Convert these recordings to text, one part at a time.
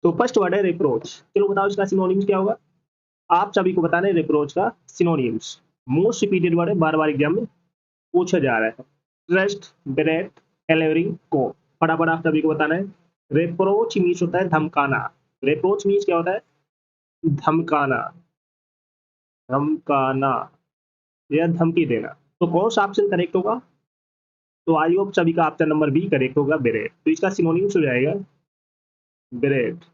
तो first word है reproach. चलो बताओ इसका सिनोनिम्स क्या होगा। आप सभी को बताना है रिप्रोच का सिनोनिम्स। मोस्ट रिपीटेड वर्ड है, बार बार एग्जाम में पूछा जा रहा है। ट्रस्ट, ब्रेथ, एलेवरिंग को। फटाफट आप सभी को बताना है। रिप्रोच मीन्स होता है धमकाना। रिप्रोच मीन्स क्या होता है? धमकाना, धमकाना या धमकी देना। तो कौन सा ऑप्शन करेक्ट होगा? तो आई होप सभी का ऑप्शन नंबर बी करेक्ट होगा, ब्रेथ। तो इसका सिनोनिम्स हो जाएगा ब्रेथ।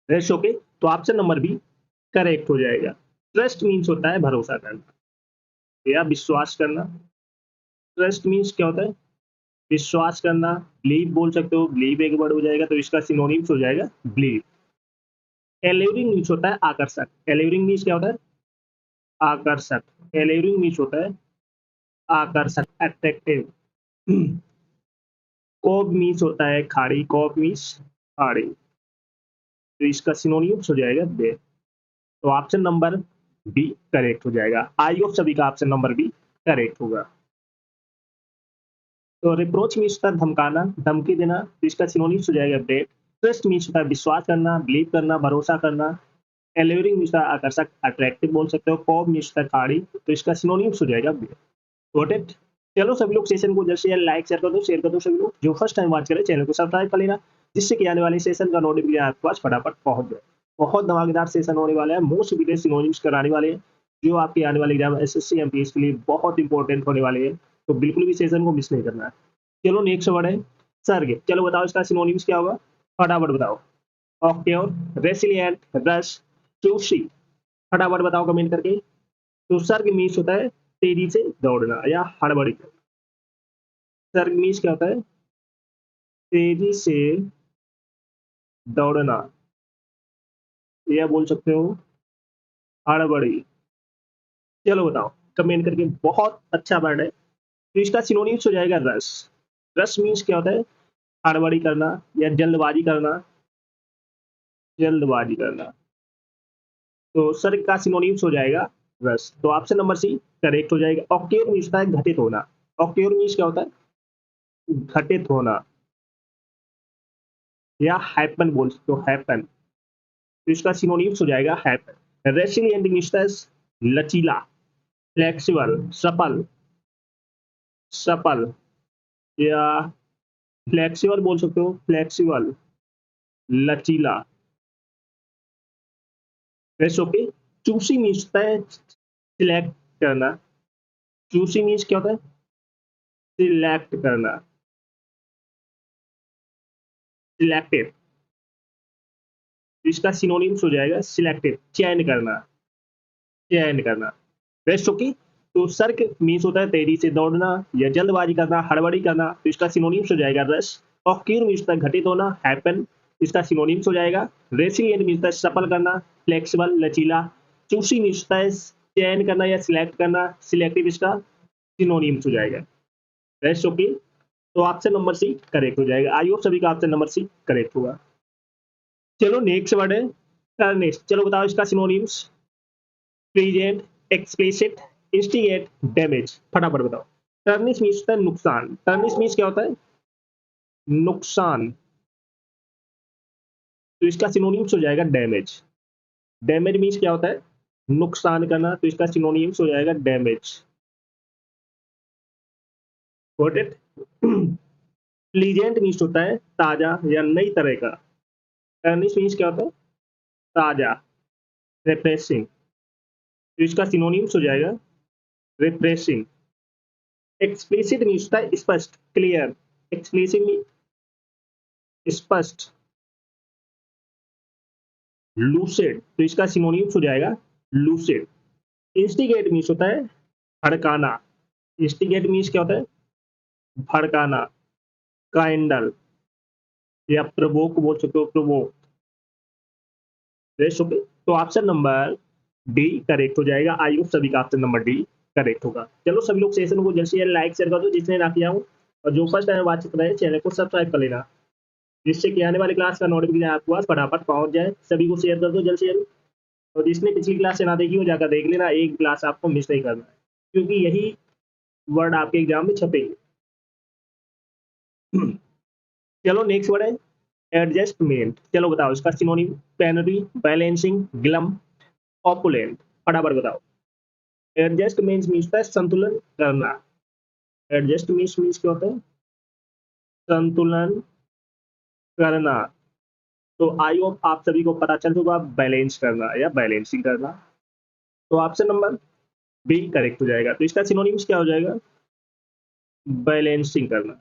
Rest okay. तो ऑप्शन नंबर बी करेक्ट हो जाएगा। ट्रस्ट मीन्स होता है भरोसा करना या विश्वास करना। ट्रस्ट मीन्स क्या होता है? विश्वास करना। बिलीव बोल सकते हो, बिलीव एक वर्ड हो जाएगा, तो इसका सिनोनिम्स हो जाएगा बिलीव। एल्यूरिंग मीन्स होता है आकर्षक। एल्यूरिंग मीन्स क्या होता है? आकर्षक। एल्यूरिंग मीन्स होता है आकर्षक, अट्रैक्टिव। कोब मीन्स होता है खाड़ी। कोब मीन्स खाड़ी। तो इसका सिनोनिम्स हो जाएगा दे। तो ऑप्शन नंबर बी करेक्ट हो जाएगा। आई होप सभी का ऑप्शन नंबर बी करेक्ट होगा। तो रिप्रोच मीन्स होता है धमकाना, धमकी देना, तो इसका सिनोनिम्स हो जाएगा डेट। ट्रस्ट मीन्स होता है विश्वास करना, बिलीव करना, भरोसा करना। एल्यूरिंग मीन्स होता है आकर्षक, अट्रैक्टिव बोल सकते हो। कॉब मीन्स होता है खाड़ी, तो इसका सिनोनिम्स हो जाएगा डेट। Got it. चलो सभी लोग सेशन को जल्द से जल्द लाइक शेयर कर दो सभी लोग। जो फर्स्ट टाइम वॉच करें चैनल को सब्सक्राइब कर लेना, जिससे कि आने वाले सेशन का नोटिफिकेशन आपके पास फटाफट पहुंच जाए। बहुत धमाकेदार सेशन होने वाला है, मोस्ट विटेड सिनोनिम्स कराने वाले हैं, जो आपके आने वाले एग्जाम एसएससी एमपीएस के लिए बहुत इंपॉर्टेंट होने वाले हैं। तो बिल्कुल भी सेशन को मिस नहीं करना है। चलो नेक्स्ट वर्ड है सर्ग। चलो बताओ इसका सिनोनिम्स क्या होगा, फटाफट बताओ। ऑक्ट्योर, रेसिलिएंट, रश, चूसी। फटाफट बताओ कमेंट करके। तो सर्ग मीन्स होता है तेजी से दौड़ना या हड़बड़ी। सर्ग मीन्स क्या होता है? तेजी से दौड़ना या बोल सकते हो हड़बड़ी। चलो बताओ कमेंट करके। बहुत अच्छा वर्ड है। तो इसका सिनोनिम्स हो जाएगा रश। रश मीन्स क्या होता है? हड़बड़ी करना या जल्दबाजी करना। जल्दबाजी करना। तो सर्ग का सिनोनिम्स हो जाएगा रश। तो ऑप्शन नंबर सी करेक्ट हो जाएगा। ऑक्ट्योर मीन्स होता है घटित होना। ऑक्ट्योर मीन्स क्या होता है? घटित होना या हैपन बोल सकते हो, हैपन। तो इसका सिनोनिम्स हो जाएगा हैपन। रेसिलिएंट मीन्स लचीला, फ्लेक्सिबल, सफल, सफल या फ्लेक्सिबल बोल सकते हो, फ्लेक्सिबल, लचीला। ओके। चूसी मीन्स होता है सिलेक्ट करना। चूसी मीन्स क्या होता है? सिलेक्ट करना, सिलेक्टिव। इसका सिनोनिम्स हो जाएगा सिलेक्टिव, चयन करना, चयन करना। Best okay. तो सर्क मीन्स होता है तेजी से दौड़ना या जल्दबाजी करना, हड़बड़ी करना, तो इसका सिनोनिम्स हो जाएगा रश। ऑक्यूर मीन्स होता है घटित होना, हैपन, इसका सिनोनिम्स हो जाएगा। रेसिलिएंट मीन्स होता है सफल करना, फ्लेक्सिबल, लचीला। चूसी मीन्स होता है चयन करना या सिलेक्ट करना, सिलेक्टिव, इसका सिनोनिम्स हो जाएगा। Best okay. तो ऑप्शन नंबर सी करेक्ट हो जाएगा। आई होप सभी का ऑप्शन नंबर सी करेक्ट होगा। चलो नेक्स्ट वर्ड है टर्निस्ट। चलो बताओ इसका synonyms. Present, explicit, instigate, damage. फटाफट बताओ। टर्निश मीन्स होता है नुकसान। टर्निश मीन्स क्या होता है? नुकसान। तो इसका सिनोनिम्स हो जाएगा डैमेज। डैमेज मीन्स क्या होता है? नुकसान करना, तो इसका सिनोनिम्स हो जाएगा damage. Got it. Pleasant means होता है ताजा या नई तरह का। टर्निश मीन्स क्या होता है? ताजा, रिफ्रेशिंग, तो इसका सिनोनिम्स हो जाएगा रिफ्रेशिंग। एक्सप्लिसिट मीन्स होता है स्पष्ट, क्लियर। एक्सप्लिसिट मीन स्पष्ट। लूसेड, तो इसका सिनोनिम्स हो जाएगा लूसेड। इंस्टिगेट मीन्स होता है भड़काना। इंस्टिगेट मीन्स क्या होता है? भड़काना। काइंडल या प्रवोक बोल सकते हो, प्रवोक। ओके। तो ऑप्शन नंबर डी करेक्ट हो जाएगा। आई होप सभी का ऑप्शन नंबर डी करेक्ट होगा। चलो सभी लोग सेशन को जल्द से जल्द लाइक शेयर कर दो जिसने ना किया हो, और जो फर्स्ट टाइम बातचीत रहे चैनल को सब्सक्राइब कर लेना, जिससे कि आने वाली क्लास का नोटिफिकेशन आपके पास फटाफट पहुंच जाए। सभी को शेयर कर दो जल्द से जल्द। और जिसने पिछली क्लास से ना देखी हो जाकर देख लेना, एक क्लास आपको मिस नहीं करना है, क्योंकि यही वर्ड आपके एग्जाम में छपेंगे। चलो नेक्स्ट वर्ड है एडजस्टमेंट, चलो बताओ इसका सिनोनिम। पेनरी, बैलेंसिंग, ग्लम, ऑपुलेंट, फटाफट बताओ। एडजस्ट मीन्स होता है संतुलन करना। एडजस्ट मीन्स क्या होता है? संतुलन करना। तो आई होप आप सभी को पता चल होगा बैलेंस करना या बैलेंसिंग करना। तो ऑप्शन नंबर बी करेक्ट हो जाएगा। तो इसका सिनोनिम्स क्या हो जाएगा? बैलेंसिंग करना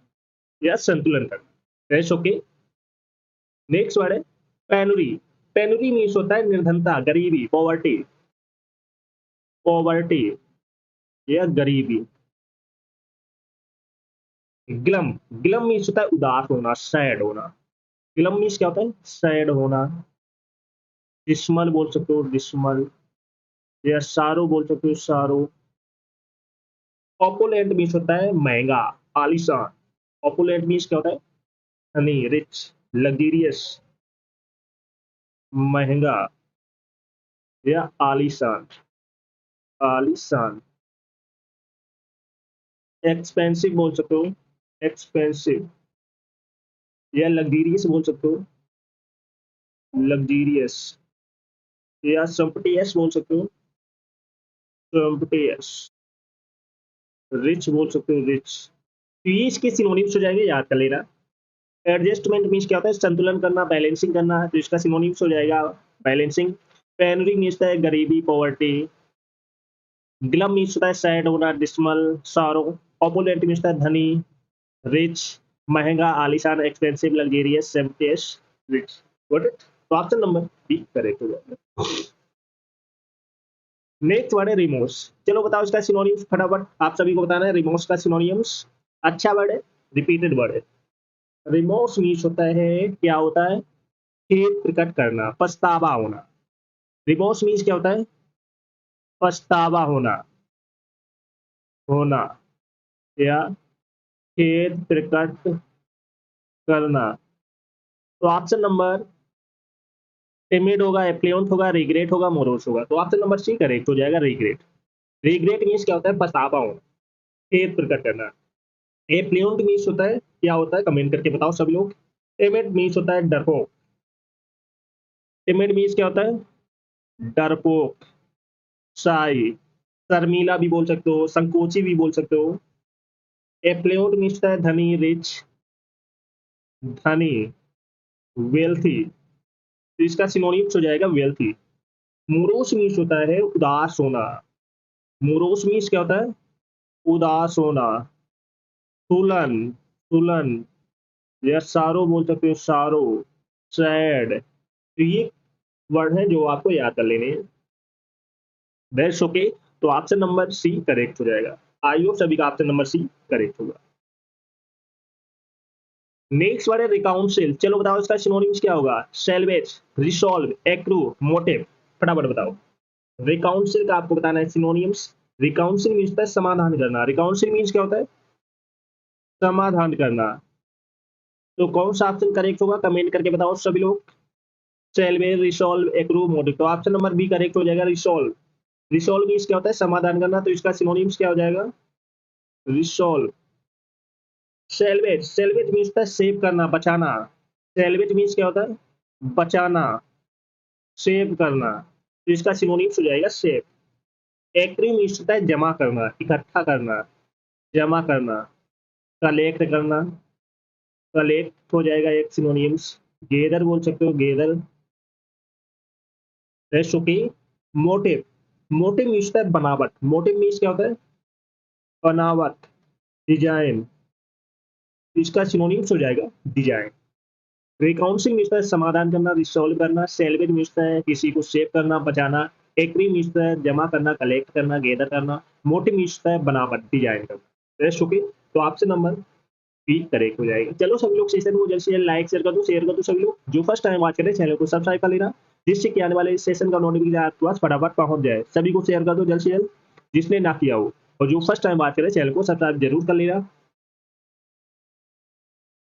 या संतुलन करना। Yes, okay. नेक्स्ट वर्ड है पेनुरी। पेनुरी मीन्स होता है निर्धनता, गरीबी, पॉवर्टी। पॉवर्टी या गरीबी। ग्लम, ग्लम मीन्स होता है उदास होना, सैड होना। ग्लम मीन्स क्या होता है? सैड होना। डिस्मल बोल सकते हो, डिस्मल, या सारो बोल सकते हो, सारो। ऑपुलेंट मीन्स होता है महंगा, आलीशान। ऑपुलेंट मीन्स क्या होता है? धनी, रिच, लग्जरियस, महंगा या आलीशान। आलीशान। एक्सपेंसिव बोल सकते हो, एक्सपेंसिव, या लग्जरियस बोल सकते हो, लग्जरियस, या संपटियस बोल सकते हो, संपटियस। रिच बोल सकते हो, रिच। तो ये इसके सिनोनिम्स हो जाएंगे, याद कर लेना। एडजस्टमेंट मीन्स क्या होता है? संतुलन करना, बैलेंसिंग करना। तो इसका सिनोनिम्स हो जाएगा बैलेंसिंग। पेनरी मीन्स है गरीबी, पॉवर्टी। ग्लम मीन्स होता है सैड होना, डिस्मल, सारो। ऑपोलेंट मीन्स है धनी, रिच, महंगा, आलीशान, expensive, luxurious, sumptuous, rich. Got it? तो ऑप्शन नंबर बी करेक्ट हो जाएगा। नेक्स्ट वर्ड है रिमोर्स। चलो बताओ इसका सिनोनिम्स फटाफट, आप सभी को बताना है रिमोर्स का सिनोनिम्स। अच्छा वर्ड है, रिपीटेड वर्ड है। रिमोर्स मीन्स होता है, क्या होता है? खेद प्रकट करना, पछतावा होना। रिमोर्स मीन्स क्या होता है? पछतावा होना, होना, या खेद प्रकट करना। तो ऑप्शन नंबर टिमिड होगा, एप्लियंट होगा, रिग्रेट होगा, मोरोस होगा। तो ऑप्शन नंबर सी करेक्ट हो जाएगा, रिग्रेट। रिग्रेट मीन्स क्या होता है? पछतावा होना, खेद प्रकट करना। एप्लियंट मीन्स होता है, क्या होता है? कमेंट करके बताओ सभी लोग। टिमिड मीन्स होता है डरपोक। टिमिड मीन्स क्या होता है? डरपोक, शाई, शर्मीला भी बोल सकते हो, संकोची भी बोल सकते हो। एप्लियंट मीन्स होता है धनी, रिच, धनी, वेल्थी। तो इसका सिनोनिम्स हो जाएगा वेल्थी। मोरोस मीन्स होता है उदास होना। मोरोस मीन्स क्या होता है? उदास होना। तुलन, तुलन, या सारो बोल सकते हो, सारो, सैड। तो ये वर्ड है जो आपको याद कर लेने हैं। That's okay. तो ऑप्शन नंबर सी करेक्ट हो जाएगा। आई होप सभी का ऑप्शन नंबर सी करेक्ट होगा। नेक्स्ट वर्ड है रिकाउंसिल। चलो बताओ इसका सिनोनिम्स क्या होगा? Salvage, resolve, accrue, motive. फटाफट बताओ। रिकाउंसिल का आपको बताना है सिनोनिम्स। रिकाउंसिल मीन्स होता है समाधान करना। रिकाउंसिल मीन्स क्या होता है? समाधान करना। तो कौन सा ऑप्शन करेक्ट होगा? कमेंट करके बताओ सभी लोग। Salvage, resolve, accrue, motive. तो ऑप्शन नंबर बी करेक्ट हो जाएगा, रिसॉल्व। रिसॉल्व मीन्स क्या होता है? समाधान करना। तो इसका सिनोनिम्स क्या हो जाएगा? रिसॉल्व। सेल्वेज, सेल्वेज मीन्स होता है सेव करना, बचाना। सेल्वेज मीन्स क्या होता है? बचाना, सेव करना। तो इसका सिनोनिम्स हो जाएगा सेव। एक्री मीन्स होता है जमा करना, इकट्ठा करना, जमा करना, कलेक्ट करना। कलेक्ट हो जाएगा एक सिनोनिम्स। गेदर बोल सकते हो, gather. Rest okay. Motive, motive means होता है बनावट। मोटिव मीन्स क्या होता है? बनावट, डिजाइन। इसका सिनोनिम्स हो जाएगा डिजाइन। रिकाउंसिंग मीन्स है समाधान करना, रिसॉल्व करना। सेल्वेज मीन्स है किसी को सेव करना, बचाना। एक्री मीन्स है जमा करना, कलेक्ट करना, गेदर करना। मोटिव मीन्स है बनावट, डिजाइन करना। Rest okay. तो ऑप्शन नंबर बी करेक्ट हो जाएगा। चलो सभी लोग सेशन को जल्द से जल्द लाइक शेयर कर दो सभी लोग। जो फर्स्ट टाइम वॉच करें चैनल को सब्सक्राइब कर लेना, जिससे कि आने वाले सेशन का नोटिफिकेशन आपके पास फटाफट पहुंच जाए। सभी को शेयर कर दो जल्द से जल्द, जिसने ना किया हो। और जो फर्स्ट टाइम वॉच करे चैनल को सब्सक्राइब जरूर कर लेना।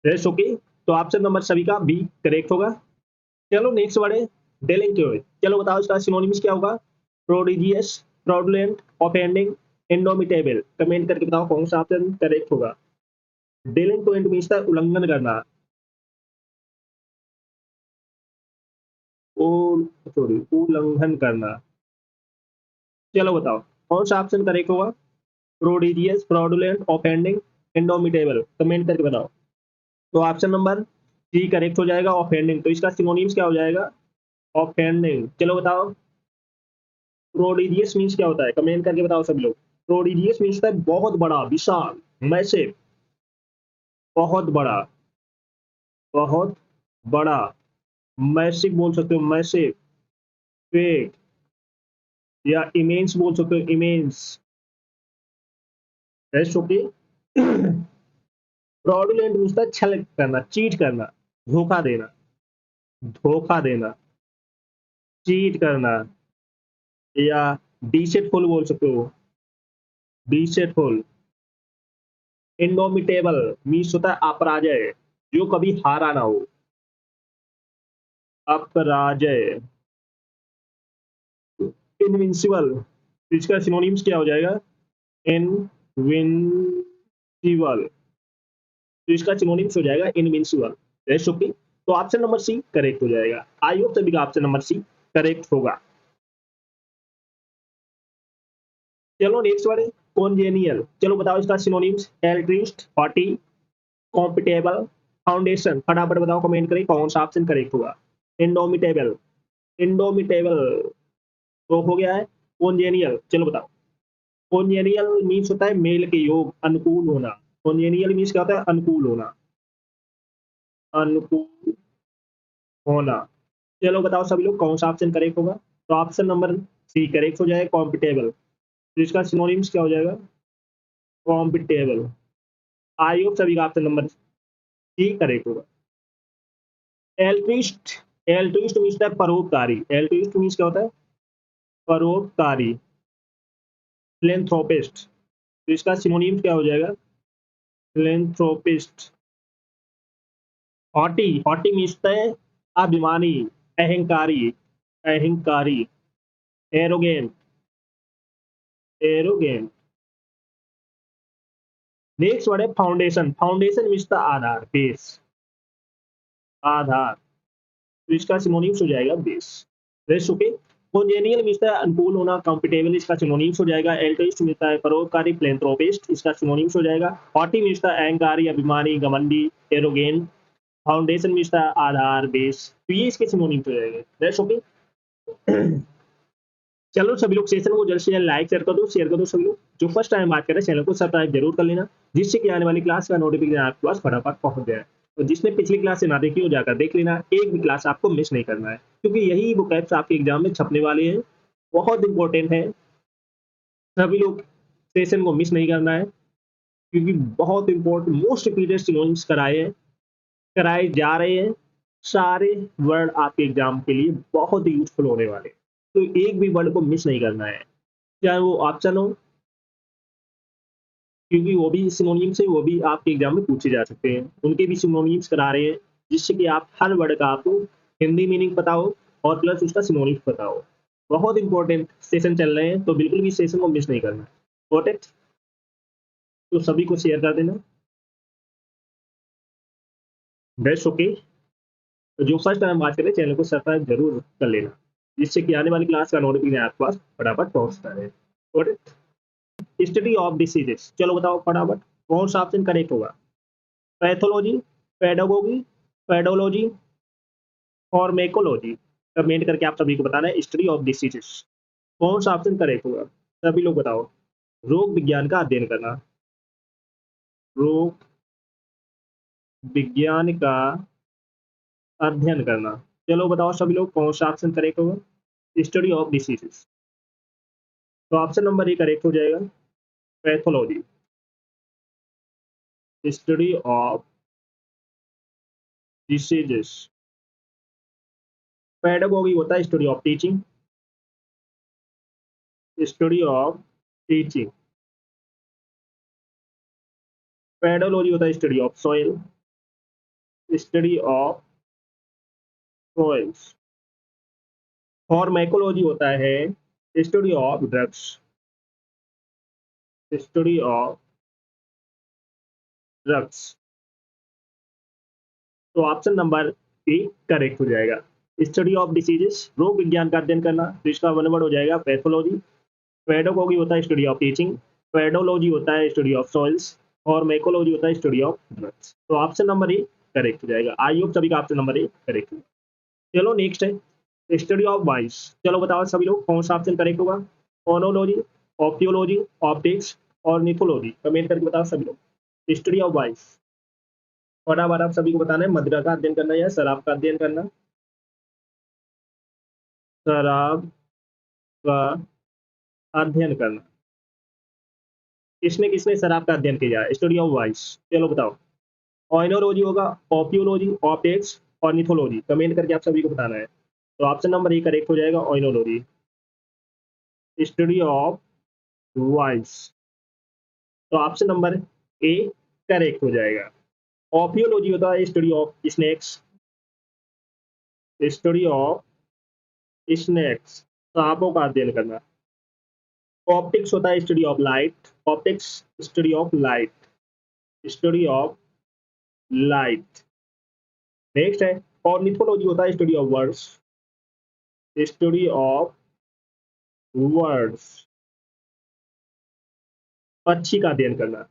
Rest okay. तो ऑप्शन नंबर सभी का बी करेक्ट होगा। चलो नेक्स्ट वर्ड है डेलिंक्वेंट। चलो बताओ इसका सिनोनिम्स क्या होगा? Prodigious, fraudulent, offending, indomitable. Comment करके बताओ कौन सा ऑप्शन करेक्ट होगा। डेलिंक्वेंट मीन्स उल्लंघन करना, सॉरी उल्लंघन करना। चलो बताओ कौन सा ऑप्शन करेक्ट होगा? Prodigious, fraudulent, offending, indomitable, comment करके बताओ। तो ऑप्शन नंबर सी करेक्ट हो जाएगा, ऑफेंडिंग। तो इसका सिनोनिम्स क्या हो जाएगा? ऑफेंडिंग। चलो बताओ प्रोडिजियस मीन्स क्या होता है, कमेंट करके बताओ सभी लोग। प्रोडिजियस मीन्स होता है बहुत बड़ा, विशाल, मैसिव, बहुत बड़ा, बहुत बड़ा, मैसिव बोल सकते हो, मैसिव, फेक, या इमेंस बोल सकते हो, इमेंस। ओके। फ्रॉडुलेंट मीन्स होता है छल करना, चीट करना, धोखा देना, धोखा देना, चीट करना, या डिसेटफुल बोल सकते हो, डिसेटफुल। इंडोमिटेबल मीन्स होता है अपराजय, जो कभी हारा ना हो, अपराजय। इनविंसिबल, इसका सिनोनिम्स क्या हो जाएगा? इनविंसिबल। तो इसका सिनोनिम्स हो जाएगा इनविंसिबल। That's okay. तो ऑप्शन नंबर सी करेक्ट हो जाएगा। आई होप सभी का ऑप्शन नंबर सी करेक्ट होगा। चलो नेक्स्ट वर्ड, कॉन्जेनियल। चलो बताओ इसका synonyms. Altruist, haughty, compatible, foundation. फटाफट बताओ, कमेंट करें कौन सा ऑप्शन करेक्ट होगा। इंडोमिटेबल, इंडोमिटेबल तो हो गया है। कॉन्जेनियल, चलो बताओ। कॉन्जेनियल मीन्स होता है मेल के योग, अनुकूल होना। कॉन्जेनियल मीन्स क्या होता है? अनुकूल होना, अनुकूल होना। चलो बताओ सभी लोग कौन सा ऑप्शन करेक्ट होगा। तो ऑप्शन नंबर सी करेक्ट हो जाएगा, कॉम्पिटेबल। तो इसका सिनोनिम्स क्या हो जाएगा? कॉम्पिटेबल। आई होप सभी का ऑप्शन नंबर सी करेक्ट होगा। एल्ट्रिस्ट, एल्ट्रिस्ट मीन्स है परोपकारी। एल्ट्रिस्ट मीन्स क्या होता है? परोपकारी, फिलेंथ्रोपिस्ट। तो इसका सिनोनिम्स क्या हो जाएगा? फिलेंथ्रोपिस्ट। हॉटी, हॉटी मीन्स है अभिमानी, अहंकारी, अहंकारी, एरोगेंट, एरोगेंट। नेक्स्ट वर्ड है फाउंडेशन। फाउंडेशन मीन्स आधार, बेस, आधार। तो इसका सिनोनिम्स हो जाएगा बेस। Base okay. कॉन्जेनियल मिलता है अनुकूल होना, कंफर्टेबल इसका सिनोनिम्स हो जाएगा। एल्ट्रिस्ट मिलता है परोपकारी, फिलेंथ्रोपिस्ट इसका सिनोनिम्स हो जाएगा। हॉटी मिलता है अहंकारी, अभिमानी, घमंडी, एरोगेंट। फाउंडेशन मिलता है आधार, बेस। तो ये इसके सिनोनिम्स हो जाएंगे। That's okay. चलो सभी लोग सेशन को जल्द से जल्द लाइक शेयर कर दो, शेयर कर दो सभी लोग। जो फर्स्ट टाइम बात कर रहे हैं चैनल को सब्सक्राइब जरूर कर लेना, जिससे कि आने वाली क्लास का नोटिफिकेशन आपके पास फटाफट पहुंच जाए। और जिसने पिछली क्लास से ना देखी हो जाकर देख लेना, एक भी क्लास आपको मिस नहीं करना है, क्योंकि यही वो कैप्स आपके एग्जाम में छपने वाले हैं। बहुत इंपॉर्टेंट है, सभी लोग सेशन को मिस नहीं करना है, क्योंकि बहुत इंपॉर्टेंट मोस्ट पीरियड सिनोनिम्स कराए हैं, कराए जा रहे हैं। सारे वर्ड आपके एग्जाम के लिए बहुत ही यूजफुल होने वाले हैं। तो एक भी वर्ड को मिस नहीं करना है, चाहे वो ऑप्शन हो, क्योंकि वो भी सिनोनिम्स है, वो भी आपके एग्जाम में पूछे जा सकते हैं। उनके भी सिनोनिम्स करा रहे हैं, जिससे कि आप हर वर्ड का आपको हिंदी मीनिंग पता हो और प्लस उसका सिनोनिम्स पता हो। बहुत इंपॉर्टेंट सेशन चल रहे हैं, तो बिल्कुल भी सेशन को मिस नहीं करना। Got it? तो सभी को शेयर कर देना। Best okay. तो जो फर्स्ट टाइम बात करें चैनल को सब्सक्राइब जरूर कर लेना, जिससे कि आने वाली क्लास का नोटिफिकेशन आपके पास फटाफट पहुंचता रहे। Got it? Study of diseases. चलो बताओ फटाफट कौन सा ऑप्शन करेक्ट होगा। Pathology, pedagogy, pedology, pharmacology. Comment करके आप सभी को बताना है स्टडी ऑफ डिसीजेस कौन सा ऑप्शन करेक्ट होगा। सभी लोग बताओ। रोग विज्ञान का अध्ययन करना, रोग विज्ञान का अध्ययन करना। चलो बताओ सभी लोग कौन सा ऑप्शन करेक्ट होगा। Study of diseases. तो ऑप्शन नंबर ए करेक्ट हो जाएगा, pathology, study of diseases. Pedagogy होता है study of teaching, study of teaching. Pedology होता है study of soil, study of soils. Pharmacology होता है study of drugs, study of drugs. तो ऑप्शन नंबर ए करेक्ट हो जाएगा। स्टडी ऑफ डिसीजेस, रोग विज्ञान का अध्ययन करना, तो इसका वन वर्ड हो जाएगा पैथोलॉजी। पेडोगॉजी होता है स्टडी ऑफ टीचिंग, पेडोलॉजी होता है स्टडी ऑफ सॉइल्स, और मैकोलॉजी होता है स्टडी ऑफ ड्रग्स। तो ऑप्शन नंबर ए करेक्ट हो जाएगा। आई होप सभी का ऑप्शन नंबर ए करेक्ट होगा। चलो नेक्स्ट है स्टडी ऑफ वॉइस। चलो बताओ सभी लोग कौन सा ऑप्शन करेक्ट होगा। फोनोलॉजी, ऑप्टियोलॉजी, ऑप्टिक्स और निथोलॉजी, कमेंट करके बताओ सभी लोग। स्टडी ऑफ वॉइस, फटाफट आप सभी को बताना है, मदिरा का अध्ययन करना या शराब का अध्ययन करना। शराब का अध्ययन करना। किसने किसने शराब का अध्ययन किया है। स्टडी ऑफ वॉइस, चलो बताओ। ऑइनोलॉजी होगा, ऑपियोलॉजी, ऑप्टिक्स और निथोलॉजी, कमेंट करके आप सभी को बताना है। तो ऑप्शन नंबर ए करेक्ट हो जाएगा, ऑइनोलॉजी, स्टडी ऑफ वॉइस। तो ऑप्शन नंबर ए करेक्ट हो जाएगा। ऑपियोलॉजी होता है study of snakes, study of snakes, सांपों का अध्ययन करना। ऑप्टिक्स होता है study of light, optics study of light, study of light. Next है ऑर्निथोलॉजी होता है study of words, study of words, पक्षी का अध्ययन करना।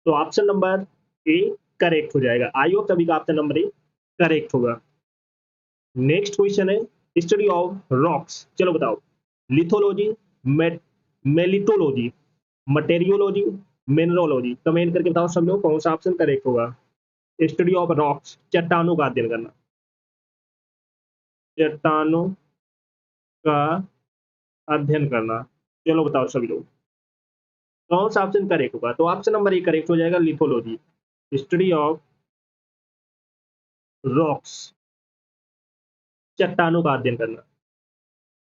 तो ऑप्शन नंबर ए करेक्ट हो जाएगा। आई होप सभी का ऑप्शन नंबर ए करेक्ट होगा। नेक्स्ट क्वेश्चन है स्टडी ऑफ रॉक्स। चलो बताओ। लिथोलॉजी, मेलिटोलॉजी, मटेरियोलॉजी, मिनरोलॉजी, कमेंट करके बताओ सब लोग कौन सा ऑप्शन करेक्ट होगा। स्टडी ऑफ रॉक्स, चट्टानों का अध्ययन करना, चट्टानों का अध्ययन करना। चलो बताओ सभी लोग कौन सा ऑप्शन करेक्ट होगा। तो ऑप्शन नंबर ए करेक्ट हो जाएगा, लिथोलॉजी, स्टडी ऑफ रॉक्स, चट्टानों का अध्ययन करना।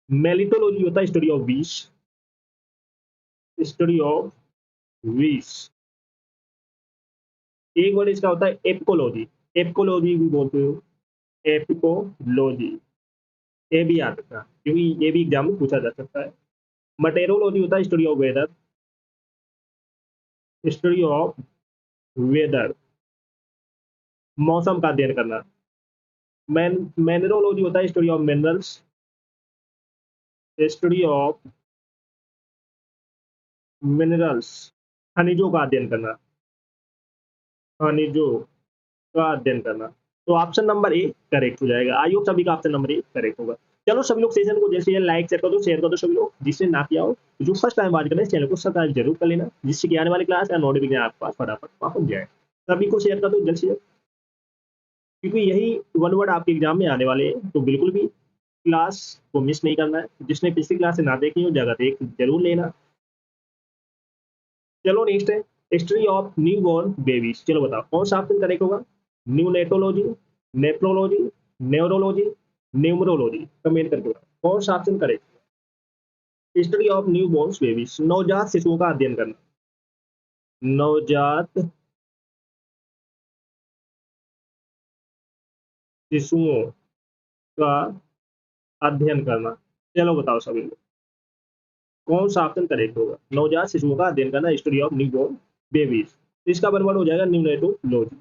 मेलिटोलॉजी होता है स्टडी ऑफ विष, स्टडी ऑफ विष। एक वर्ड इसका होता है एपिकोलॉजी, एपिकोलॉजी भी बोलते हो, एपिकोलॉजी, ये भी याद रखना क्योंकि ये भी एग्जाम में पूछा जा सकता है। मटेरोलॉजी होता है study of weather, study of weather, मौसम का अध्ययन करना। मिनरोलॉजी होता है study of minerals, study of minerals, खनिजों का अध्ययन करना, खनिजों का अध्ययन करना। तो ऑप्शन नंबर ए करेक्ट हो जाएगा। आई होप सभी का ऑप्शन नंबर ए करेक्ट होगा। चलो सभी लोग सेशन को जैसे लाइक शेयर कर दो सभी लोग, जिसने ना किया हो जो फर्स्ट टाइम बात करें चैनल को सब्सक्राइब जरूर कर लेना, जिससे कि आने वाली क्लास या नोटिफिकेशन आपके पास फटाफट पहुंच जाए। सभी को शेयर कर दो जल्द से जल्द, क्योंकि यही वन वर्ड आपके एग्जाम में आने वाले हैं। तो बिल्कुल भी क्लास को मिस नहीं करना है। जिसने पिछली क्लास से ना देखी हो जगह देख जरूर लेना। चलो नेक्स्ट है history of new born babies. चलो बताओ कौन सा ऑप्शन करेक्ट होगा। न्यूनेटोलॉजी, नेफ्रोलॉजी, न्यूरोलॉजी, न्यूमरोलॉजी, कमेंट करके बताओ कौन सा option correct. History of new born babies, नवजात शिशुओं का अध्ययन करना, नवजात शिशुओं का अध्ययन करना। चलो बताओ सभी लोग कौन सा ऑप्शन करेक्ट होगा। नवजात शिशुओं का अध्ययन करना, history of new born babies. इसका बराबर हो जाएगा neonatology,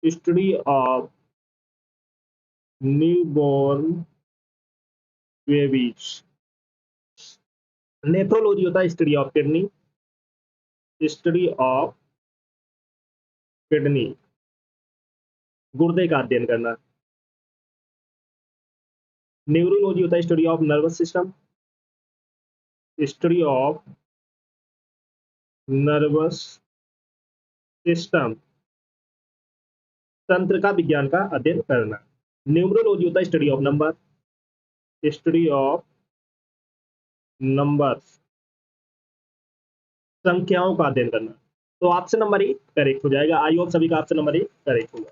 study of new born babies. Nephrology होता है study of kidney, study of kidney, गुर्दे का अध्ययन करना। न्यूरोलॉजी होता है study of nervous system, study of nervous system, तंत्र का विज्ञान का अध्ययन करना। न्यूमरोलॉजी होता है study of number, study of numbers, संख्याओं का अध्ययन करना। तो ऑप्शन नंबर ए करेक्ट हो जाएगा। आई होप सभी का ऑप्शन नंबर ए करेक्ट होगा।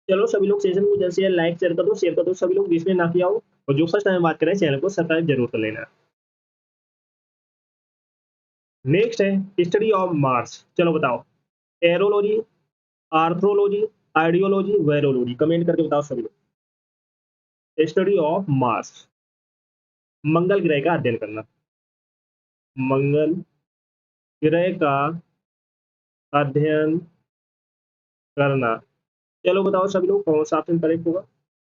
चलो सभी लोग सेशन को जैसे लाइक शेयर कर दो सभी लोग, जिसने ना किया हो और जो फर्स्ट टाइम बात करें चैनल को सब्सक्राइब जरूर कर लेना। नेक्स्ट है स्टडी ऑफ मार्स। चलो बताओ एरोलॉजी, आर्थ्रोलॉजी, आइडियोलॉजी, वायरोलॉजी, कमेंट करके बताओ सभी लोग। स्टडी ऑफ मार्स, मंगल ग्रह का अध्ययन करना, मंगल ग्रह का अध्ययन करना। चलो बताओ सभी लोग कौन सा ऑप्शन करेक्ट होगा।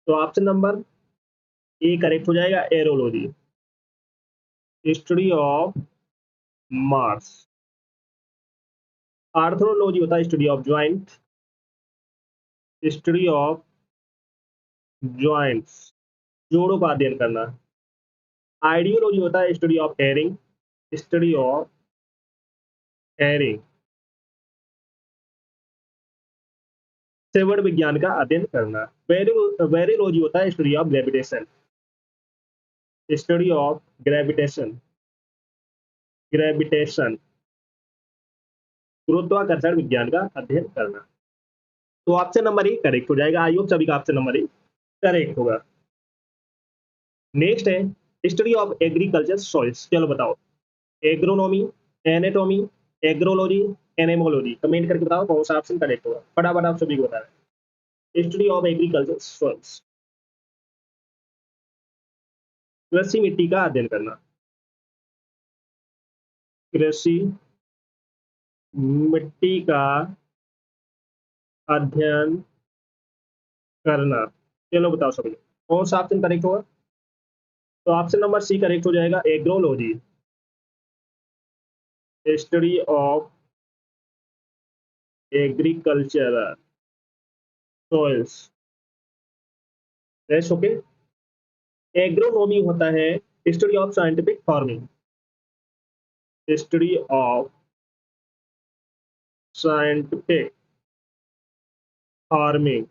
तो ऑप्शन नंबर ए करेक्ट हो जाएगा, एरोलॉजी, हिस्ट्री ऑफ मार्स। आर्थ्रोलॉजी होता है study of joint, history of joints, जोड़ों का अध्ययन करना। आइडियोलॉजी होता है study of hearing, study of hearing. Savoured विज्ञान का अध्ययन करना। वेरिलॉजी होता है study of gravitation, study of gravitation, gravitation, गुरुत्वाकर्षण विज्ञान का अध्ययन करना। तो ऑप्शन नंबर ए करेक्ट हो जाएगा। आई होप सभी का ऑप्शन नंबर ए करेक्ट होगा। नेक्स्ट है स्टडी ऑफ एग्रीकल्चर सॉइल्स। चलो बताओ, एग्रोनॉमी, एनेटोमी, एग्रोलॉजी, एनेमोलॉजी। कमेंट करके बताओ कौन सा ऑप्शन करेक्ट होगा। फटाफट आप सभी को बता रहे। स्टडी ऑफ एग्रीकल्चर सॉइल्स, कृषि मिट्टी का अध्ययन करना, कृषि मिट्टी का अध्ययन करना। चलो बताओ सभी कौन सा ऑप्शन करेक्ट होगा। तो ऑप्शन नंबर सी करेक्ट हो जाएगा, agrology, study of agriculture soils. Okay. Agronomy होता है study of scientific farming, study of scientific farming.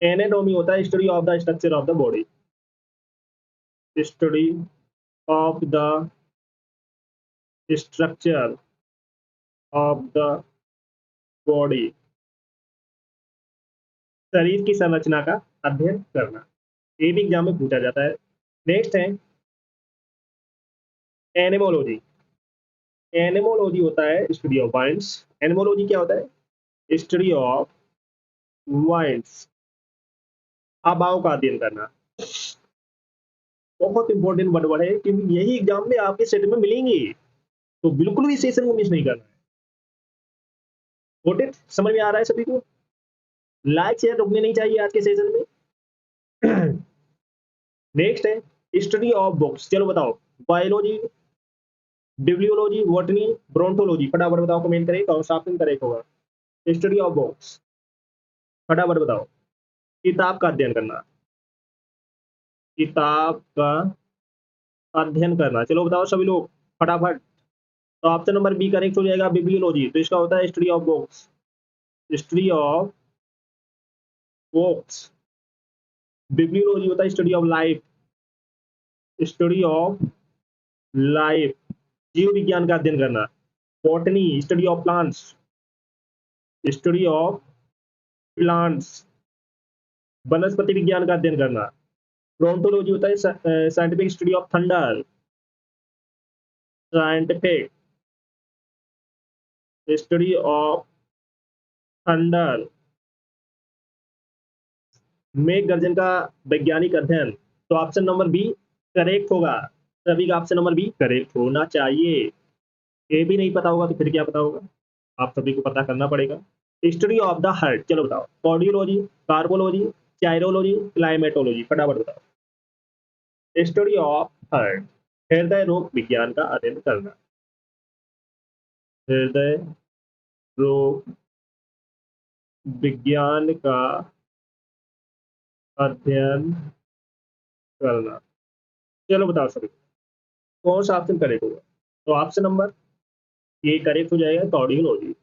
Anatomy होता है study of the structure of the body, study of the structure of the body, शरीर की संरचना का अध्ययन करना। ये भी एग्जाम में पूछा जाता है। नेक्स्ट है एनिमोलॉजी। एनिमोलॉजी होता है स्टडी ऑफ वाइन्स। एनिमोलॉजी क्या होता है, स्टडी ऑफ वाइन्स, हवाओं का अध्ययन करना। बहुत इंपॉर्टेंट वर्ड है क्योंकि यही एग्जाम में आपके सेट में मिलेंगे, तो बिल्कुल भी सेशन को मिस नहीं करना है। नोटेड, समझ में आ रहा है सभी को। लाइक शेयर रुकने नहीं चाहिए आज के सेशन में। नेक्स्ट है स्टडी ऑफ बुक्स। चलो बताओ, बायोलॉजी, बिब्लियोलॉजी, बॉटनी, ब्रोंटोलॉजी। फटाफट बताओ, कमेंट करें कौन सा ऑप्शन करेक्ट होगा। स्टडी ऑफ बुक्स, फटाफट बताओ। किताब का अध्ययन करना, किताब का अध्ययन करना। चलो बताओ सभी लोग फटाफट। तो ऑप्शन नंबर बी करेक्ट हो जाएगा, बिब्लियोलॉजी। तो इसका होता है study of books, study of books. Bibliology होता है study of life, study of life, जीव विज्ञान का अध्ययन करना। Botany, study of plants, study of plants, वनस्पति विज्ञान का अध्ययन करना। ब्रोंटोलॉजी होता है scientific study of thunder, scientific study of thunder, मेघ गर्जन का वैज्ञानिक अध्ययन। तो ऑप्शन नंबर बी करेक्ट होगा। सभी का ऑप्शन नंबर बी करेक्ट होना चाहिए। ये भी नहीं पता होगा तो फिर क्या पता होगा, आप सभी को पता करना पड़ेगा। Study of the heart. चलो बताओ, कार्डियोलॉजी, कार्बोलॉजी, चायरोलॉजी, क्लाइमेटोलॉजी। फटाफट बताओ। स्टडी ऑफ हार्ट, हृदय रोग विज्ञान का अध्ययन करना, हृदय रोग विज्ञान का अध्ययन करना। चलो बताओ सभी कौन सा ऑप्शन करेक्ट होगा। तो ऑप्शन नंबर ये करेक्ट हो जाएगा, cardiology,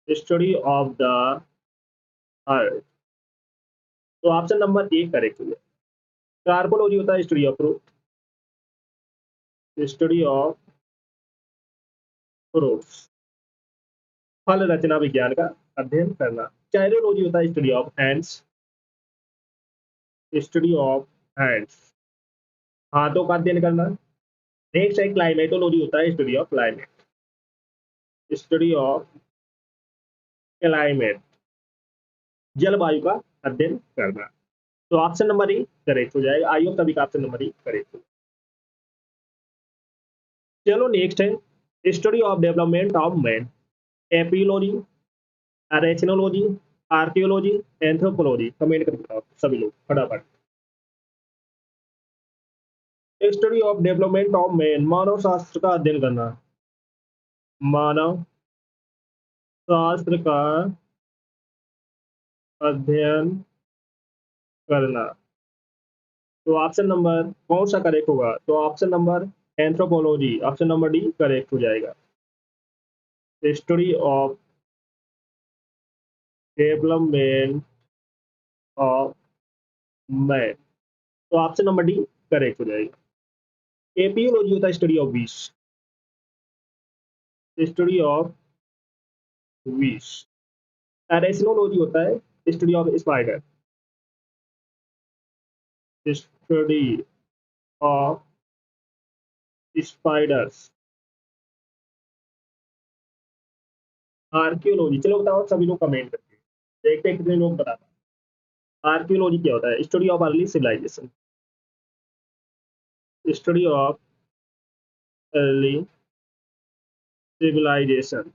study of the heart. तो ऑप्शन नंबर ए करेक्ट हो जाएगा। कार्बोलॉजी होता है study of fruit, study of fruits, फल रचना विज्ञान का अध्ययन करना। चायरोलॉजी होता है study of hands, study of hands, हाथों का अध्ययन करना। नेक्स्ट है क्लाइमेटोलॉजी होता है study of climate, study of climate, जलवायु का अध्ययन करना। तो ऑप्शन नंबर ई करेक्ट हो जाएगा। आई होप सभी का ऑप्शन नंबर ई करेक्ट हो। चलो नेक्स्ट है study of development of man, apiology, arachnology, archaeology, anthropology. Comment करके बताओ सभी लोग फटाफट। Study of development of man, मानव शास्त्र का अध्ययन करना, मानव शास्त्र का अध्ययन करना। तो ऑप्शन नंबर कौन सा करेक्ट होगा? तो option number anthropology, option number D correct हो जाएगा। Study of development of man, तो ऑप्शन नंबर डी करेक्ट हो जाएगा। एपियोलॉजी होता है study of wish, study of wish. Arachnology होता है study of spider, study of spiders. Archaeology, चलो बताओ सभी लोग कमेंट करके, देखते हैं कितने लोग बताते हैं। आर्कियोलॉजी क्या होता है? Study of early civilization, study of early civilization,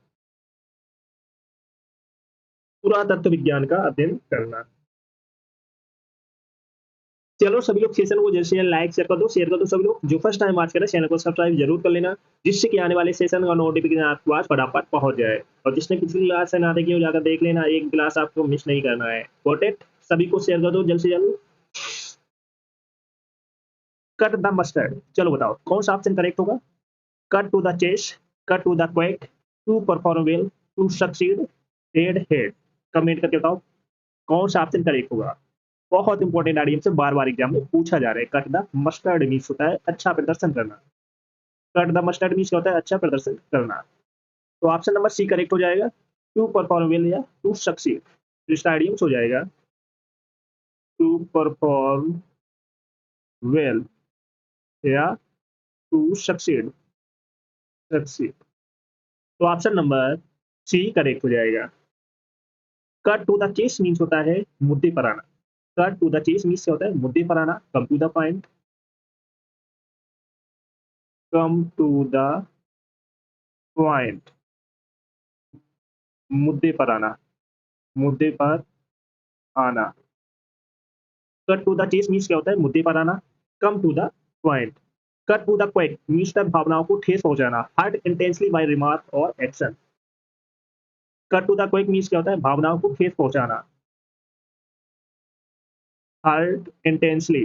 पुरातत्व विज्ञान का अध्ययन करना। चलो सभी लोग सेशन को जैसे लाइक शेयर कर दो सभी लोग। जो फर्स्ट टाइम वॉच कर रहे हैं चैनल को सब्सक्राइब जरूर कर लेना, जिससे कि आने वाले सेशन का नोटिफिकेशन आपके पास फटाफट पहुंच जाए। और जिसने पिछली क्लास से ना देखी हो जाकर देख लेना, एक क्लास आपको मिस नहीं करना है। Got it? सभी को शेयर कर दो जल्द से जल्द। कट द मस्टर्ड, चलो बताओ कौन सा ऑप्शन करेक्ट होगा? Cut to the chest, cut to the quick, to perform well, to succeed, dead head. Comment करके बताओ कौन सा ऑप्शन करेक्ट होगा। बहुत इंपॉर्टेंट आइडियम से बार बार एग्जाम में पूछा जा रहा है। कट द मस्टर्ड मीन्स होता है अच्छा प्रदर्शन करना। कट द मस्टर्ड मीन्स होता है अच्छा प्रदर्शन करना। तो ऑप्शन नंबर सी करेक्ट हो जाएगा, टू परफॉर्म वेल या टू सक्सीड। तो इसका आइडियम्स हो जाएगा टू परफॉर्म वेल या टू सक्सीड, सक्सीड। तो ऑप्शन नंबर सी करेक्ट हो जाएगा। Cut to the chase means होता है मुद्दे पर आना। Cut to the chase means होता है मुद्दे पर आना, come to the point, come to the point, मुद्दे पर आना, मुद्दे पर आना। Cut to the chase means क्या होता है? मुद्दे पर आना, come to the point. Cut to the quick means तक भावनाओं को ठेस पहुंचाना, हर्ट इंटेंसली बाय रिमार्क और action. Cut to the quick means क्या होता है? भावनाओं को ठेस पहुंचाना, hurt intensely,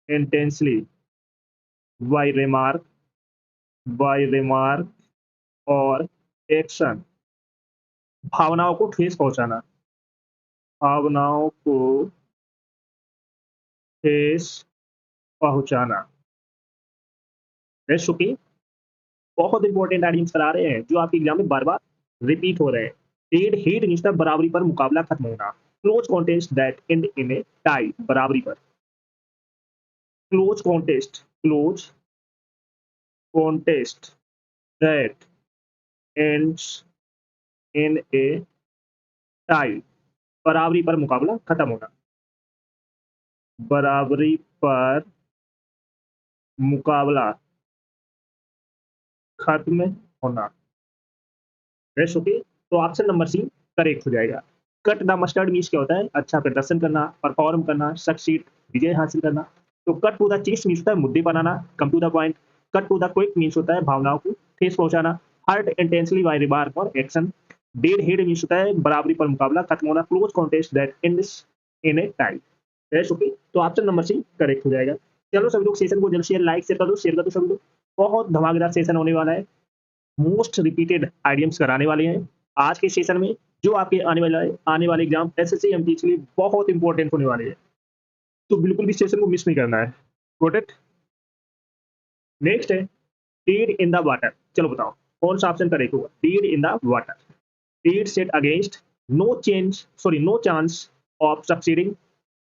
intensely by remark, by remark और एक्शन। भावनाओं को ठेस पहुंचाना, भावनाओं को ठेस पहुंचाना। शुक्रिया। बहुत इंपॉर्टेंट आइडियम्स करा रहे हैं जो आपके एग्जाम में बार बार रिपीट हो रहे हैं। हेड हेड मीन्स बराबरी पर मुकाबला खत्म होना। Close contest that and in a tie, बराबरी पर। Close contest, close contest that ends in a tie, बराबरी पर मुकाबला खत्म होना, बराबरी पर मुकाबला खत्म होना। ओके, तो ऑप्शन नंबर सी करेक्ट हो जाएगा। कट द मस्टर्ड मीन्स क्या होता है? अच्छा प्रदर्शन करना, परफॉर्म करना, सक्सीड, विजय हासिल करना। तो cut to the chase means होता है मुद्दे पर आना, come to the point. Cut to the quick means होता है भावनाओं को ठेस पहुंचाना, हर्ट इंटेंसली बाय रिमार्क और एक्शन। डेड हेड मीन्स होता है बराबरी पर मुकाबला खत्म होना, close contest that ends in a tie. Okay, तो ऑप्शन नंबर सी करेक्ट हो जाएगा। चलो सभी लोग सेशन को जल्द से लाइक शेयर कर दो, शेयर कर दो सभी लोग। बहुत धमाकेदार सेशन होने वाला है, मोस्ट रिपीटेड आइडियम्स कराने वाले हैं आज के सेशन में, जो आपके आने वाले एग्जाम एसएससी एमपी के लिए बहुत इंपॉर्टेंट होने वाले हैं। तो बिल्कुल भी सेशन को मिस नहीं करना है। Got it? नेक्स्ट है डीड इन द वाटर। चलो बताओ कौन सा ऑप्शन करेक्ट होगा? Dead in the water, dead set against, no chance of succeeding,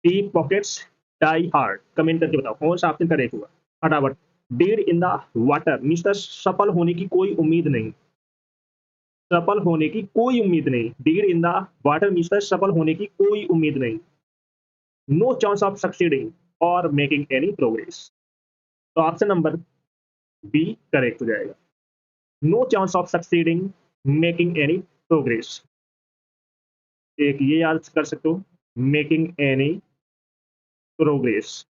deep pockets, die hard. Comment करके बताओ कौन सा ऑप्शन करेक्ट होगा फटाफट। Dead in the water means सफल होने की कोई उम्मीद नहीं, सफल होने की कोई उम्मीद नहीं। Dead in the water means सफल होने की कोई उम्मीद नहीं, नो चांस ऑफ सक्सीडिंग और मेकिंग एनी प्रोग्रेस। तो ऑप्शन नंबर बी करेक्ट हो जाएगा। No chance of succeeding making any progress, एक ये याद कर सकते हो, मेकिंग एनी प्रोग्रेस।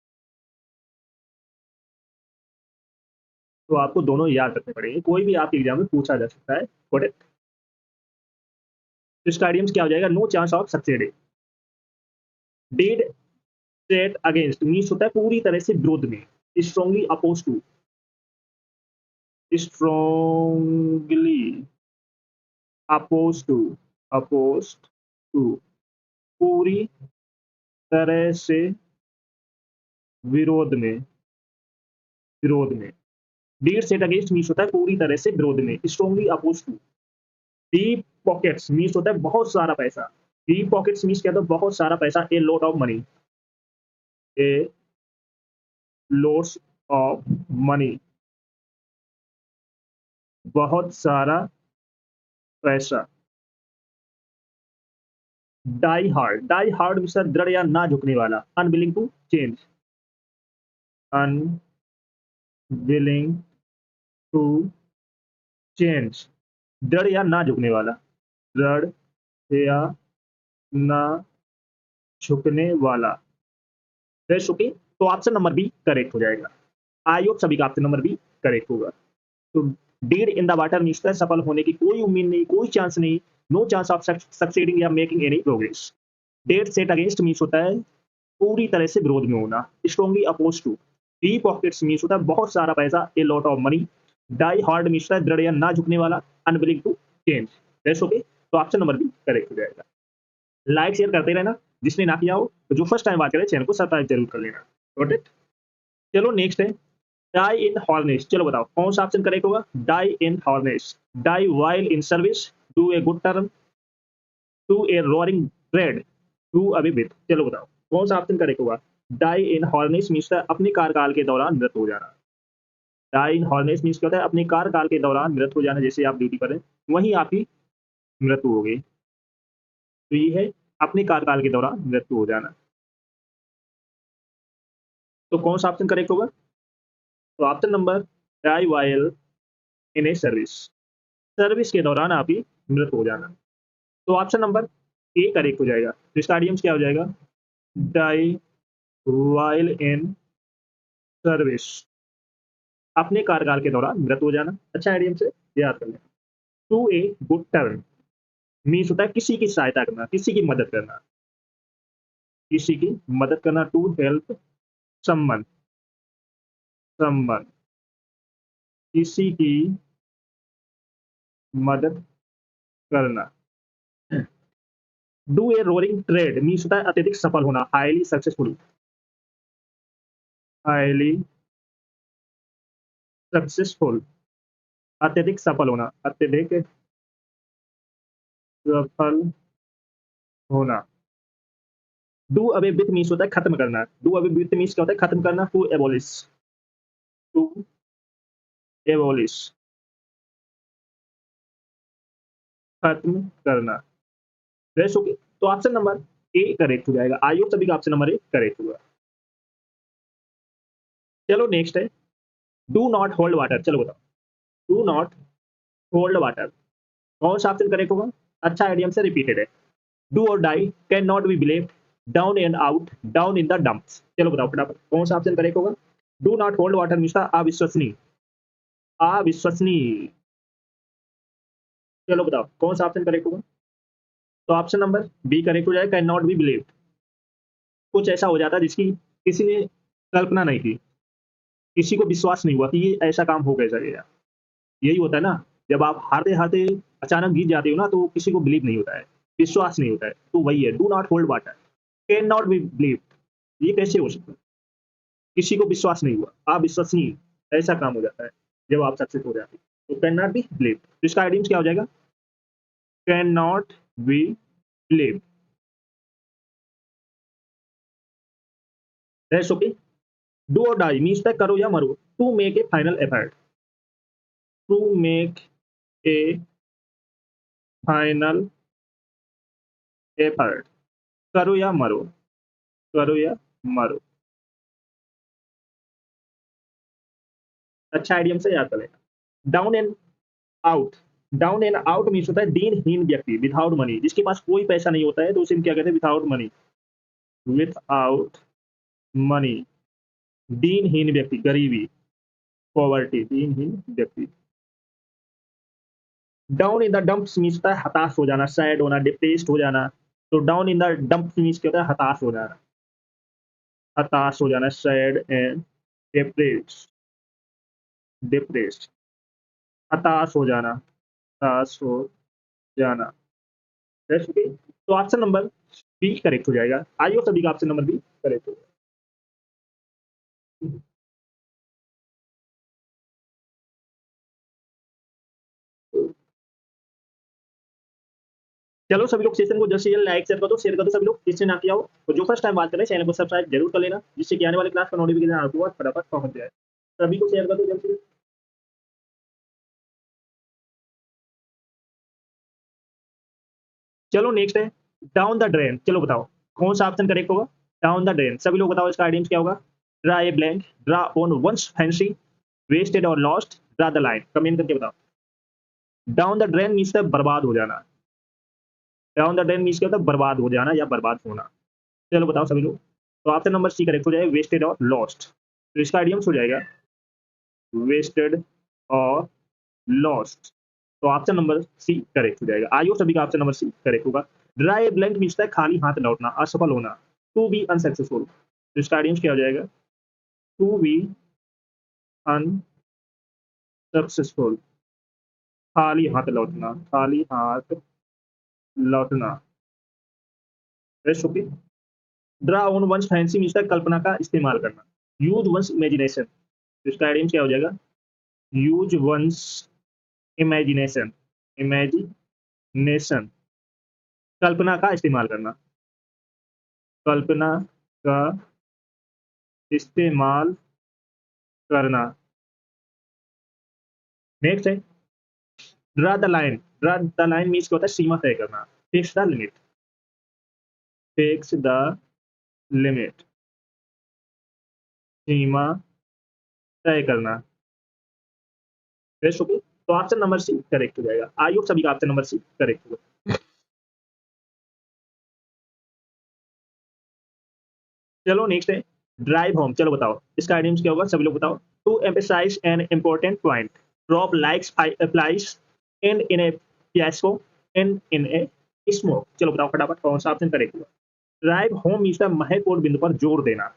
तो आपको दोनों याद रखने पड़ेंगे, कोई भी आपके एग्जाम में पूछा जा सकता है। करेक्ट। तो इसका आइडियम्स क्या हो जाएगा, no chance of succeeding. Dead set against means होता है पूरी तरह से विरोध में, strongly oppose to, strongly oppose to, oppose to, पूरी तरह से विरोध में, विरोध में। डीड सेट अगेंस्ट मीन्स होता है पूरी तरह से विरोध में, strongly oppose to. Deep pockets means होता है बहुत सारा पैसा, डीप पॉकेट्स मीन्स क्या होता है बहुत सारा पैसा, a lot of money, A lots of money, बहुत सारा पैसा। डाई हार्ड मीन्स दृढ़ या ना झुकने वाला, unwilling to change, unwilling to change, दृढ़ या ना झुकने वाला, दृढ़ या ना झुकने वाला। ओके, तो ऑप्शन नंबर बी करेक्ट हो जाएगा। आई होप सभी का ऑप्शन नंबर बी करेक्ट होगा। तो dead in the water means सफल होने की कोई उम्मीद नहीं, कोई चांस नहीं, नो चांस ऑफ सक्सीडिंग या making any progress. Dead set against means होता है पूरी तरह से विरोध में होना, strongly oppose to. Deep pockets means होता है बहुत सारा पैसा, a lot of money. Die hard means होता है दृढ़ या ना झुकने वाला, unwilling to change. That's okay, तो ऑप्शन नंबर बी करेक्ट हो जाएगा। लाइक शेयर करते रहना, जिसने ना किया हो तो जो फर्स्ट टाइम बात करें चैनल को सब्सक्राइब जरूर कर लेना। Got it. चलो नेक्स्ट है डाई इन हार्नेस। चलो बताओ कौन सा ऑप्शन करेक्ट होगा, die in harness, die while in service, do a good turn, to a roaring red, to away with. चलो बताओ कौन सा ऑप्शन करेक्ट होगा। डाई इन हार्नेस मीन्स अपने कार्यकाल के दौरान मृत हो जाना। डाई इन हार्नेस मीन्स क्या होता है अपने कार्यकाल के दौरान मृत हो जाना, जैसे आप ड्यूटी पर हैं वहीं आपकी मृत्यु हो गई, तो ये है अपने कार्यकाल के दौरान मृत्यु हो जाना। तो कौन सा ऑप्शन करेक्ट होगा, तो option number die while in a service, service के दौरान आपकी मृत हो जाना। तो ऑप्शन नंबर ए करेक्ट हो जाएगा। तो स्टाडियम्स क्या हो जाएगा, डाई वाइल इन सर्विस, अपने कार्यकाल के दौरान मृत हो जाना। अच्छा आइडियम से याद कर लें। To a good turn means होता है किसी की सहायता करना, किसी की मदद करना, किसी की मदद करना, टू हेल्प समवन, समवन, किसी की मदद करना। Do a roaring trade means होता है अत्यधिक सफल होना, हाईली सक्सेसफुल, हाईली सक्सेसफुल, अत्यधिक सफल होना, अत्यधिक सफल होना। डू अवे विथ मीन्स होता है खत्म करना, डू अवे विथ मीन्स क्या होता है खत्म करना, टू एबोलिश, टू एबोलिश, खत्म करना। रेस्ट ओके, तो ऑप्शन नंबर ए करेक्ट हो जाएगा। आई होप सभी का ऑप्शन नंबर ए करेक्ट होगा। चलो नेक्स्ट है डू नॉट होल्ड वाटर। चलो बताओ डू नॉट होल्ड वाटर कौन सा ऑप्शन करेक्ट होगा। अच्छा आइडियम से रिपीटेड है। डू और die can not be believed, down and out, down in the dumps. चलो बताओ फटाफट कौन सा ऑप्शन करेक्ट होगा। Do not hold water means अविश्वसनीय, अविश्वसनीय। चलो बताओ कौन सा ऑप्शन करेक्ट होगा। तो ऑप्शन नंबर बी करेक्ट हो जाएगा, कैन नॉट बी बिलीव्ड। कुछ ऐसा हो जाता है जिसकी किसी ने कल्पना नहीं की, किसी को विश्वास नहीं हुआ कि ये ऐसा काम हो कैसा गया। यही होता है ना, जब आप हारते हारते अचानक जीत जाते हो ना तो किसी को बिलीव नहीं होता है, विश्वास नहीं होता है, तो वही है do not hold water, can not be believe. ये कैसे हो सकता है, किसी को विश्वास नहीं हुआ, अविश्वसनीय ऐसा काम हो जाता है जब आप सक्सेस हो जाते हैं। तो कैन नॉट बी बिलीव, तो इसका आइडियम क्या हो जाएगा, can not be believe. That's okay. Do और डाई मीन्स करो या मरो, to make a final effort, to make a final effort, करो या मरो, करो या मरो। अच्छा आइडियम से याद कर लेना। Down and out, down and out means होता है दीनहीन व्यक्ति, विदाउट मनी, जिसके पास कोई पैसा नहीं होता है तो उसे हम क्या कहते हैं, विदाउट मनी, विदाउट मनी, दीनहीन व्यक्ति, गरीबी, पॉवर्टी, दीनहीन व्यक्ति। Down in the dumps means होता है हताश हो जाना, सैड होना, डिप्रेस्ड हो जाना। तो down in the dumps means क्या होता है, हताश हो जाना, हताश हो जाना, सैड एंड डिप्रेस्ड, डिप्रेस्ड, हताश हो जाना, हताश हो जाना। That's okay? तो ऑप्शन नंबर बी करेक्ट हो जाएगा। आइए सभी का ऑप्शन नंबर बी करेक्ट हो जाएगा। चलो सभी लोग सेशन को जल्द से जल्द लाइक शेयर कर दो सभी लोग, जिससे ना किया हो। तो जो फर्स्ट टाइम बात कर रहे हैं चैनल को सब्सक्राइब जरूर कर लेना, जिससे कि आने वाले क्लास का नोटिफिकेशन आपको फटाफट पहुंच जाए। सभी को शेयर कर दो जल्द से जल्द। चलो नेक्स्ट है डाउन द ड्रेन। चलो बताओ कौन सा ऑप्शन करेक्ट होगा, डाउन द ड्रेन। सभी लोग बताओ इसका आइडियम क्या होगा। Draw a blank, draw on one's fancy, wasted और lost, draw the line. Comment करके बताओ। डाउन द ड्रेन मीन्स बर्बाद हो जाना, डाउन द ड्रेन मीन्स क्या होता है, बर्बाद हो जाना या बर्बाद होना। चलो बताओ सभी लोग। तो ऑप्शन नंबर सी करेक्ट हो जाएगा, वेस्टेड और लॉस्ट। तो इसका आइडियम्स हो जाएगा वेस्टेड और लॉस्ट। तो ऑप्शन नंबर सी करेक्ट हो जाएगा। आइयो सभी का ऑप्शन नंबर सी करेक्ट होगा। ड्राई ब्लैंक मीन्स है खाली हाथ लौटना, असफल होना, टू बी अनसक्सेसफुल। तो इसका आइडियम्स क्या हो जाएगा, टू बी अनसक्सेसफुल, खाली हाथ लौटना, खाली हाथ लौटना। Okay. Draw on one's fancy means कल्पना का इस्तेमाल करना, यूज वंस इमेजिनेशन। तो इसका आइडियम्स क्या हो जाएगा, यूज वंस इमेजिनेशन, इमेजिनेशन, कल्पना का इस्तेमाल करना, कल्पना का इस्तेमाल करना। नेक्स्ट है draw the line, draw the line means क्या होता है, सीमा तय करना, fix the limit, fix the limit, सीमा तय करना। ओके। तो ऑप्शन नंबर सी करेक्ट हो जाएगा। आई होप सभी का ऑप्शन नंबर सी करेक्ट होगा। चलो नेक्स्ट है ड्राइव होम। चलो बताओ इसका आइडियम्स क्या होगा, सभी लोग बताओ। To emphasize an important point, drop likes applies, end in a fiasco, end in a smoke. चलो बताओ फटाफट कौन सा ऑप्शन करेक्ट होगा। ड्राइव होम मीन्स महत्वपूर्ण बिंदु पर जोर देना,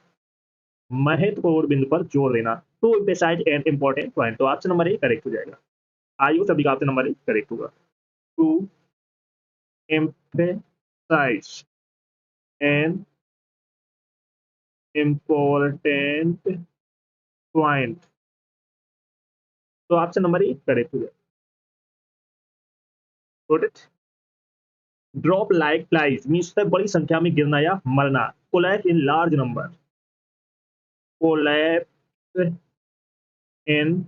महत्वपूर्ण बिंदु पर जोर देना, to emphasize an important point. तो ऑप्शन नंबर ए करेक्ट हो जाएगा। आयु सभी का ऑप्शन नंबर ए करेक्ट होगा। To emphasize an important point. तो ऑप्शन नंबर ए करेक्ट हो जाएगा। ड्रॉप लाइक फ्लाइज मीन्स बड़ी संख्या में गिरना या मरना, collapse in large number, collapse in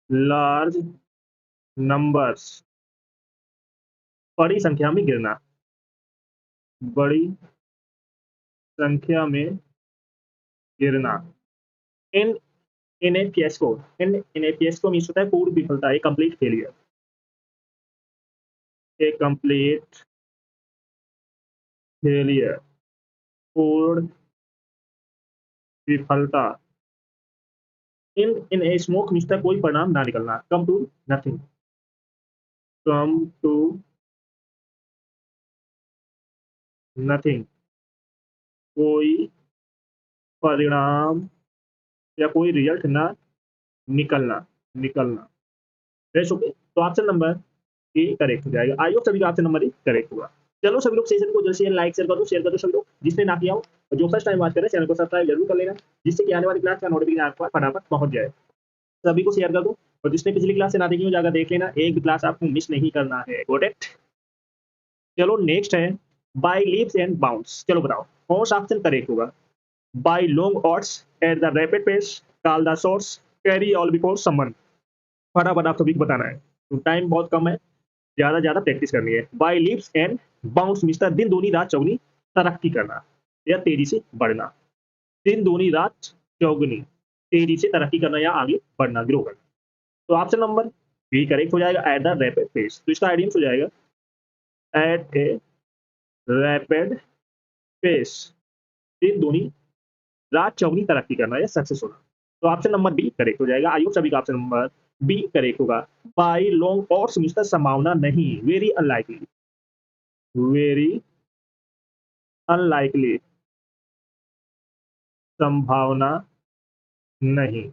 large numbers, बड़ी संख्या में गिरना, बड़ी संख्या में गिरना। इन इन ए फिएस्को, इन ए फिएस्को मीन्स होता है पूर्ण विफलता, ए कंप्लीट फेलियर, ए कंप्लीट फेलियर, पूर्ण विफलता। इन इन ए स्मोक मीन्स कोई परिणाम ना निकलना, come to nothing, come to nothing, कोई परिणाम या कोई रिजल्ट ना निकलना, निकलना। Fresh okay. तो ऑप्शन नंबर ए करेक्ट हो जाएगा। आई होप सभी का ऑप्शन नंबर ए करेक्ट होगा। चलो सभी लोग सेशन को जल्द से जल्द लाइक शेयर कर दो सभी लोग, जिसने ना किया हो। और जो फर्स्ट टाइम बात करें चैनल को सब्सक्राइब जरूर कर लेना, जिससे कि आने वाली क्लास का नोटिफिकेशन आपको फटाफट पहुंच जाए। सभी को शेयर कर दो, और जिसने पिछली क्लास से ना देखी हो जाकर देख लेना, एक भी क्लास आपको मिस नहीं करना है। Got it. चलो नेक्स्ट है बाय लीप्स एंड बाउंड्स। चलो बताओ कौन सा ऑप्शन करेक्ट होगा। By long odds at the rapid pace, call the shots, carry all before someone. फटाफट आप सभी को बताना है, तो टाइम बहुत कम है, ज्यादा ज्यादा प्रैक्टिस करनी है। By leaps and bounds mister दिन दूनी रात चौगनी, तरक्की करना या तेजी से बढ़ना, दिन दूनी रात चौगनी, तेजी से तरक्की करना या आगे बढ़ना, ग्रो करना। तो ऑप्शन नंबर बी करेक्ट हो जाएगा, एट द रैपिड पेस। तो इसका आइडियम्स हो जाएगा एट ए रैपिड पेस, तेज दूनी रात चौगुनी तरक्की करना या सक्सेस होना। तो ऑप्शन नंबर बी करेक्ट हो जाएगा। आई होप सभी का ऑप्शन नंबर बी करेक्ट होगा। बाई लॉन्ग और सुनिश्चित संभावना नहीं, वेरी अनलाइकली, वेरी अनलाइकली, संभावना नहीं।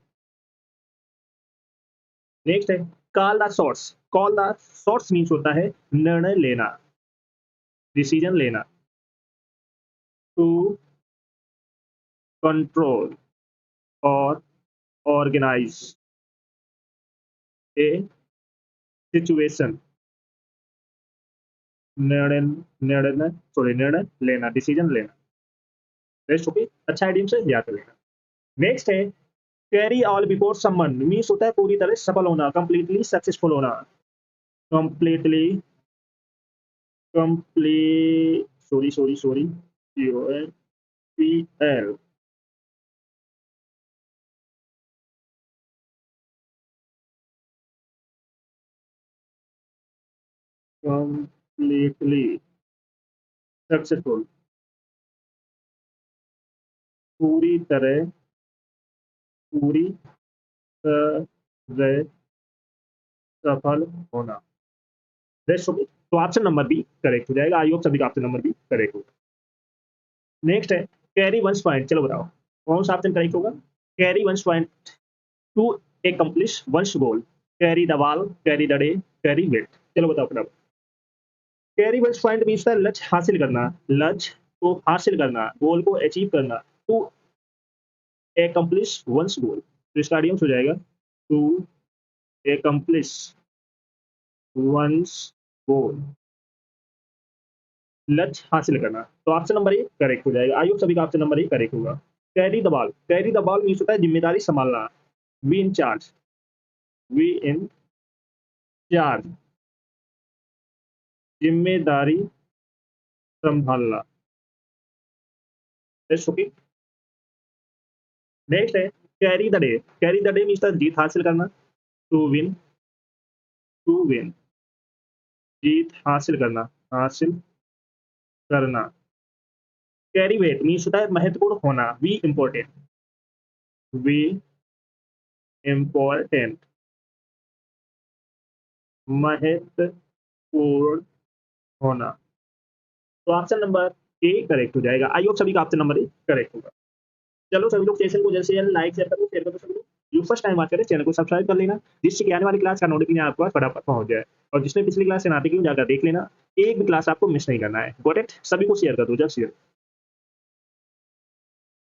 नेक्स्ट है call the shots. Call the shots means होता है निर्णय लेना, डिसीजन लेना। टू कंट्रोल और ऑर्गेनाइज ए सिचुएशन, निर्णय निर्णय लेना, डिसीजन लेना। नेक्स्ट ओके, अच्छा आइडियम से याद कर लेना। नेक्स्ट है carry all before someone means होता है पूरी तरह सफल होना, कंप्लीटली सक्सेसफुल होना, completely complete sorry sorry sorry COMPL completely successful, पूरी तरह सफल होना। नेक्स्ट ओके, तो ऑप्शन नंबर बी करेक्ट हो जाएगा। आई होप सभी का ऑप्शन नंबर बी करेक्ट होगा। नेक्स्ट है कैरी वंस पॉइंट। चलो बताओ कौन सा ऑप्शन करेक्ट होगा। Carry once point to accomplish one's goal, carry the ball, carry the day, carry weight। चलो बताओ फटाफट। कैरी वंस पॉइंट मीन्स लक्ष्य हासिल करना, लक्ष्य को हासिल करना, गोल को अचीव करना। टू accomplish one's goal, तो इसका आइडियम्स हो जाएगा टू accomplish one's goal, लक्ष्य हासिल करना। तो ऑप्शन नंबर ए करेक्ट हो जाएगा। आई होप सभी का ऑप्शन नंबर ए करेक्ट होगा। Carry the ball, carry the ball means होता है जिम्मेदारी संभालना, be in charge, be in charge, जिम्मेदारी संभालना। ओके, नेक्स्ट है carry the day. Carry the day means जीत हासिल करना, टू विन, टू विन, जीत हासिल करना, हासिल करना। कैरी वेट मीन्स होता है महत्वपूर्ण होना, वी इम्पोर्टेंट, वी इम्पोर्टेंट, महत्वपूर्ण होना। तो ऑप्शन नंबर ए करेक्ट हो जाएगा। आई होप सभी का ऑप्शन नंबर ए करेक्ट होगा। चलो सभी लोग सेशन को जैसे लाइक शेयर करो सभी लोग। जो फर्स्ट टाइम बात करें चैनल को सब्सक्राइब कर लेना, जिससे कि आने वाली क्लास का नोटिफिकेशन आपके पास फटाफट पहुंच जाए। और जिसने पिछली क्लास से नाते की जाकर देख लेना, एक भी क्लास आपको मिस नहीं करना है। Got it? सभी को शेयर कर दो, जस्ट शेयर।